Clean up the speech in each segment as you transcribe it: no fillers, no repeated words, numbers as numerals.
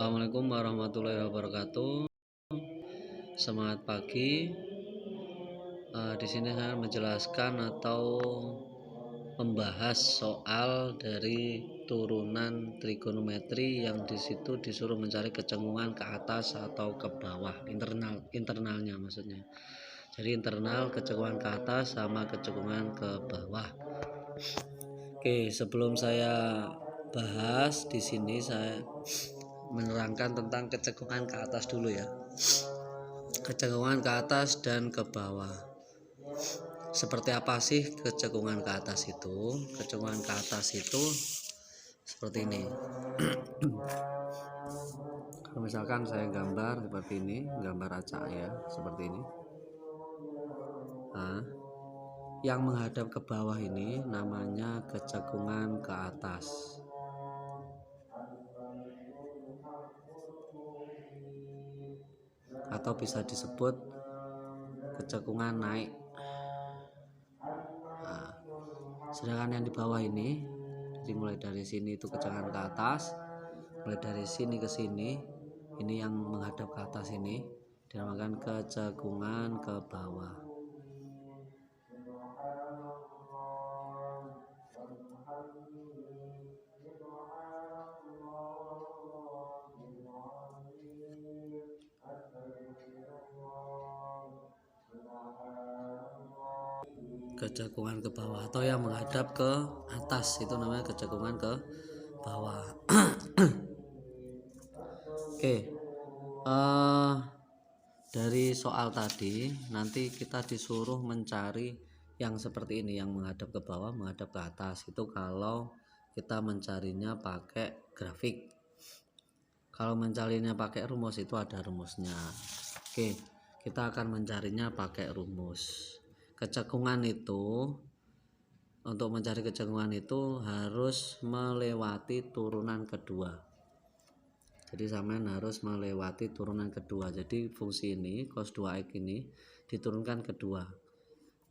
Assalamualaikum warahmatullahi wabarakatuh. Semangat pagi. Di sini saya menjelaskan atau membahas soal dari turunan trigonometri yang disitu disuruh mencari kecengungan ke atas atau ke bawah, internalnya maksudnya. Jadi internal kecengungan ke atas sama kecengungan ke bawah. Oke, sebelum saya bahas di sini saya menerangkan tentang kecengungan ke atas dulu ya. Kecengungan ke atas dan ke bawah. Seperti apa sih kecengungan ke atas itu? Kecengungan ke atas itu seperti ini. Kalau misalkan saya gambar seperti ini, gambar acak ya, seperti ini. Nah, yang menghadap ke bawah ini namanya kecengungan ke atas. Atau bisa disebut kecengungan naik. Nah, sedangkan yang di bawah ini, jadi mulai dari sini itu kecengungan ke atas, mulai dari sini ke sini, ini yang menghadap ke atas ini dinamakan kecengungan ke bawah. Kecengungan ke bawah atau yang menghadap ke atas itu namanya kecengungan ke bawah. Oke, dari soal tadi nanti kita disuruh mencari yang seperti ini, yang menghadap ke bawah, menghadap ke atas. Itu kalau kita mencarinya pakai grafik. Kalau mencarinya pakai rumus itu ada rumusnya. Oke, kita akan mencarinya pakai rumus. Kecengungan itu, untuk mencari kecengungan itu harus melewati turunan kedua. Jadi sampean harus melewati turunan kedua. Jadi fungsi ini cos 2x ini diturunkan kedua.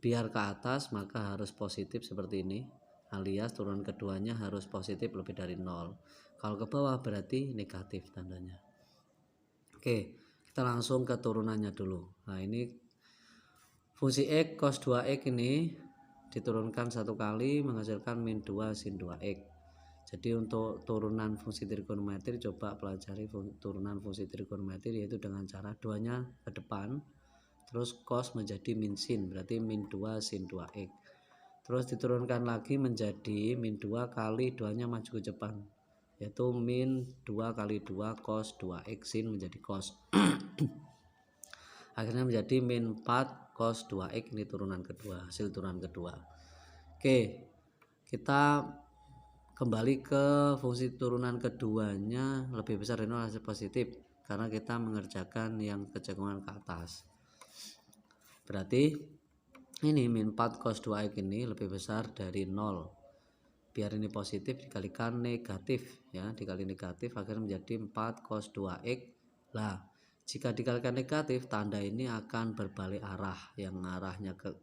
Biar ke atas maka harus positif seperti ini, alias turunan keduanya harus positif lebih dari 0. Kalau ke bawah berarti negatif tandanya. Oke, kita langsung ke turunannya dulu. Nah, ini fungsi x cos 2x ini diturunkan satu kali menghasilkan min 2 sin 2x. Jadi untuk turunan fungsi trigonometri coba pelajari turunan fungsi trigonometri, yaitu dengan cara 2-nya ke depan, terus cos menjadi min sin, berarti min 2 sin 2x. Terus diturunkan lagi menjadi min 2 kali 2-nya maju ke depan, yaitu min 2 kali 2 cos 2x sin menjadi cos. Akhirnya menjadi min 4 cos 2x, ini turunan kedua, hasil turunan kedua. Oke, kita kembali ke fungsi turunan keduanya lebih besar dari 0 hasil positif karena kita mengerjakan yang kecengungan ke atas. Berarti ini min 4 cos 2x ini lebih besar dari 0. Biar ini positif dikalikan negatif ya, dikali negatif akhirnya menjadi 4 cos 2x. Lah, jika dikalikan negatif tanda ini akan berbalik arah, yang arahnya ke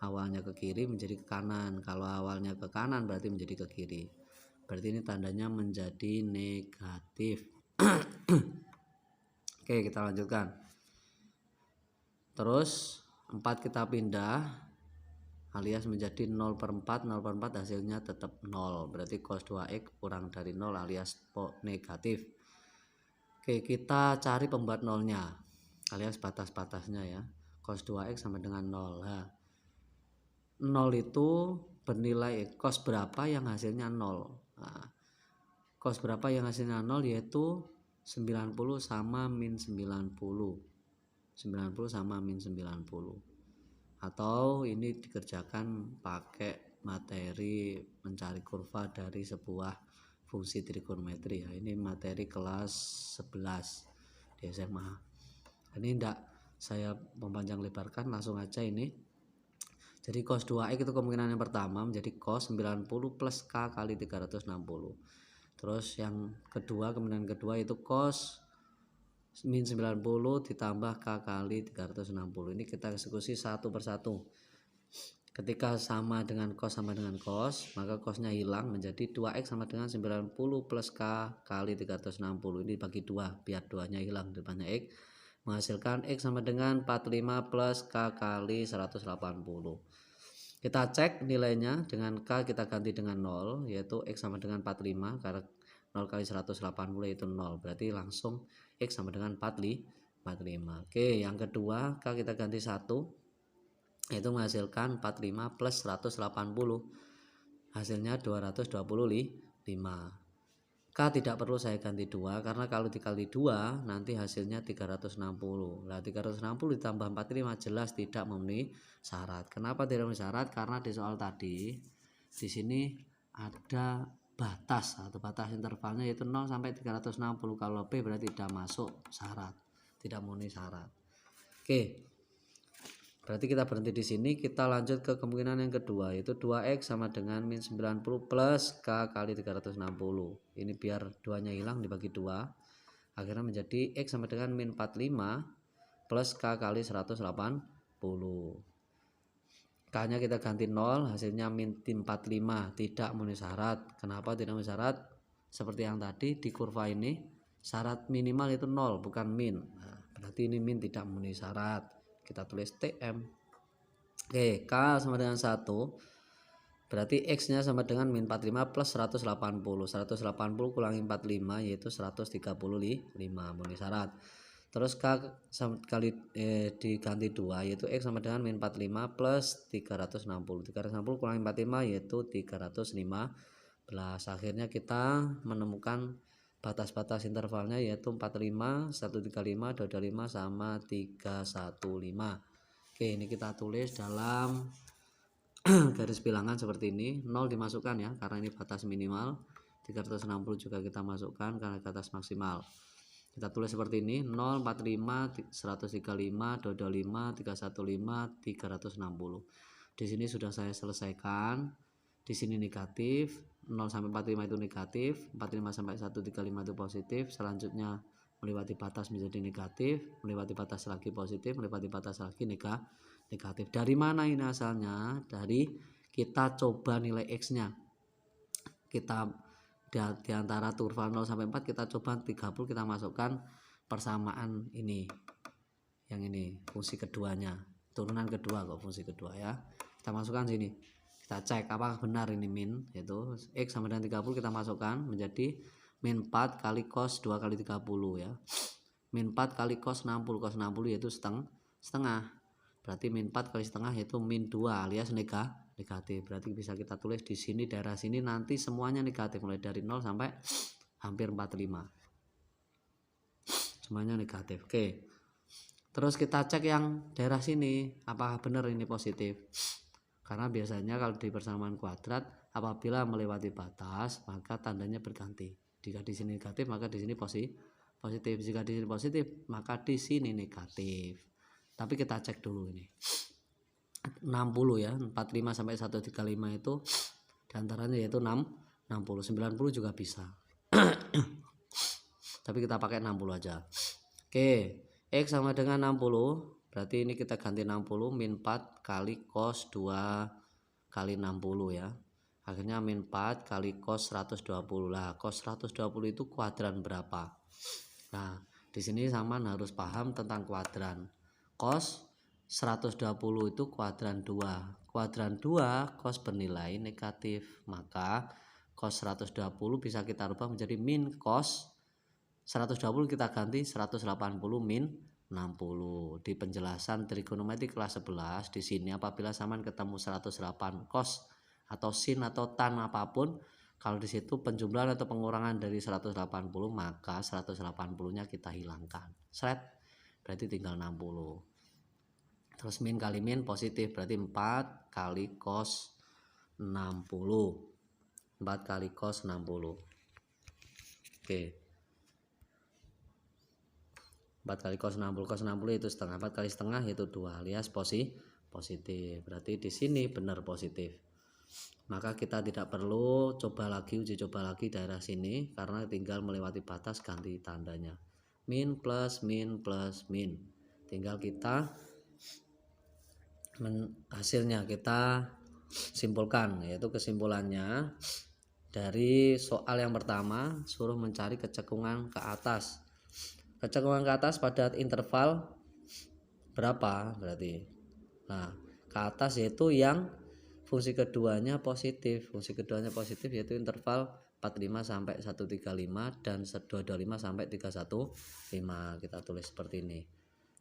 awalnya ke kiri menjadi ke kanan. Kalau awalnya ke kanan berarti menjadi ke kiri. Berarti ini tandanya menjadi negatif. Oke, kita lanjutkan. Terus 4 kita pindah alias menjadi 0/4. 0/4 hasilnya tetap 0. Berarti cos 2x kurang dari 0 alias negatif. Oke, kita cari pembuat nolnya alias batas-batasnya ya. Cos 2x sama dengan 0. Nah, 0 itu bernilai cos berapa yang hasilnya 0. Nah, cos berapa yang hasilnya 0 yaitu 90 sama min 90. 90 sama min 90. Atau ini dikerjakan pakai materi mencari kurva dari sebuah fungsi trigonometri ya. Ini materi kelas 11 di SMA. Ini enggak saya memanjang lebarkan, langsung aja ini. Jadi cos 2x itu kemungkinan yang pertama menjadi cos 90 plus K kali 360. Terus yang kedua, kemungkinan kedua itu cos min 90 ditambah K kali 360. Ini kita eksekusi satu persatu. Ketika sama dengan cos maka cosnya hilang menjadi 2x sama dengan 90 plus K kali 360. Ini bagi 2 biar 2-nya hilang depannya X. Menghasilkan X sama dengan 45 plus K kali 180. Kita cek nilainya dengan K kita ganti dengan 0, yaitu X sama dengan 45 karena 0 kali 180 yaitu 0. Berarti langsung X sama dengan 45. Oke, yang kedua K kita ganti 1, yaitu menghasilkan 45 plus 180, hasilnya 225. K tidak perlu saya ganti 2 karena kalau dikali 2 nanti hasilnya 360. Nah 360 ditambah 45 jelas tidak memenuhi syarat. Kenapa tidak memenuhi syarat? Karena di soal tadi di sini ada batas atau batas intervalnya yaitu 0 sampai 360. Kalau lebih berarti tidak masuk syarat, tidak memenuhi syarat. Oke. Berarti kita berhenti di sini, kita lanjut ke kemungkinan yang kedua, yaitu 2x sama dengan min 90 plus K kali 360. Ini biar 2-nya hilang dibagi 2, akhirnya menjadi x sama dengan min 45 plus K kali 180. K-nya kita ganti 0, hasilnya min 45, tidak memenuhi syarat. Kenapa tidak memenuhi syarat? Seperti yang tadi di kurva ini, syarat minimal itu 0, bukan min. Nah, berarti ini min tidak memenuhi syarat. Kita tulis TM. Oke, K sama dengan 1, berarti X nya sama dengan min 45 plus 180. 180 kurangi 45 yaitu 135 memenuhi syarat. Terus K kali diganti 2 yaitu X sama dengan min 45 plus 360. 360 kurangi 45 yaitu 315. Akhirnya kita menemukan batas-batas intervalnya yaitu 45, 135, 225 sama 315. Oke, ini kita tulis dalam garis bilangan seperti ini. 0 dimasukkan ya karena ini batas minimal. 360 juga kita masukkan karena batas maksimal. Kita tulis seperti ini: 0, 45, 135, 225, 315, 360. Di sini sudah saya selesaikan. Di sini negatif, 0 sampai 45 itu negatif, 45 sampai 135 itu positif. Selanjutnya melewati batas menjadi negatif, melewati batas lagi positif, melewati batas lagi negatif. Dari mana ini asalnya? Dari kita coba nilai X-nya. Kita di antara kurva 0 sampai 4 kita coba 30, kita masukkan persamaan ini. Yang ini fungsi keduanya, turunan kedua kok fungsi kedua ya. Kita masukkan sini. Kita cek apakah benar ini min, yaitu X sama dengan 30 kita masukkan menjadi min 4 kali cos 2 kali 30 ya. Min 4 kali cos 60, cos 60 yaitu setengah. Berarti min 4 kali setengah yaitu min 2 alias negatif. Berarti bisa kita tulis di sini, daerah sini nanti semuanya negatif mulai dari 0 sampai hampir 45. Semuanya negatif. Oke. Terus kita cek yang daerah sini apakah benar ini positif. Karena biasanya kalau di persamaan kuadrat apabila melewati batas maka tandanya berganti. Jika di sini negatif maka di sini positif. Jika di sini positif maka di sini negatif. Tapi kita cek dulu ini. 60 ya, 45 sampai 135 itu diantaranya yaitu 60, 90 juga bisa. Tapi kita pakai 60 aja. Oke, X sama dengan 60. Berarti ini kita ganti 60 min 4 kali cos 2 kali 60 ya. Akhirnya min 4 kali cos 120. Lah, cos 120 itu kuadran berapa? Nah, di sini Saman harus paham tentang kuadran. Cos 120 itu kuadran 2. Kuadran 2 cos bernilai negatif. Maka cos 120 bisa kita rubah menjadi min cos 120 kita ganti 180 min 60. Di penjelasan trigonometri kelas 11 di sini apabila Saman ketemu 108 cos atau sin atau tan apapun, kalau di situ penjumlahan atau pengurangan dari 180 maka 180-nya kita hilangkan. Seret. Berarti tinggal 60. Terus min kali min positif berarti 4 kali cos 60. 4 kali cos 60. Oke. 4 kali cos 60, cos 60 itu setengah, 4 kali setengah itu 2 alias positif. Berarti di sini benar positif. Maka kita tidak perlu uji coba lagi daerah sini karena tinggal melewati batas ganti tandanya. Min plus min plus min. Tinggal kita hasilnya kita simpulkan, yaitu kesimpulannya dari soal yang pertama suruh mencari kecekungan ke atas. Kecekungan ke atas pada interval berapa berarti? Nah, ke atas yaitu yang fungsi keduanya positif. Fungsi keduanya positif yaitu interval 45 sampai 135 dan 225 sampai 315. Kita tulis seperti ini.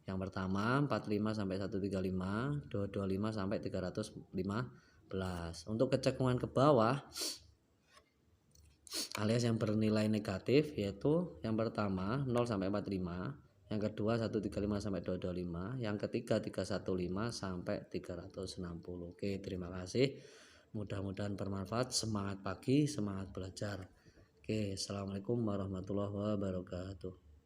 Yang pertama 45 sampai 135, 225 sampai 315. Untuk kecekungan ke bawah alias yang bernilai negatif yaitu yang pertama 0 sampai 45, yang kedua 135 sampai 225, yang ketiga 315 sampai 360. Oke, terima kasih. Mudah-mudahan bermanfaat. Semangat pagi, semangat belajar. Oke, assalamualaikum warahmatullahi wabarakatuh.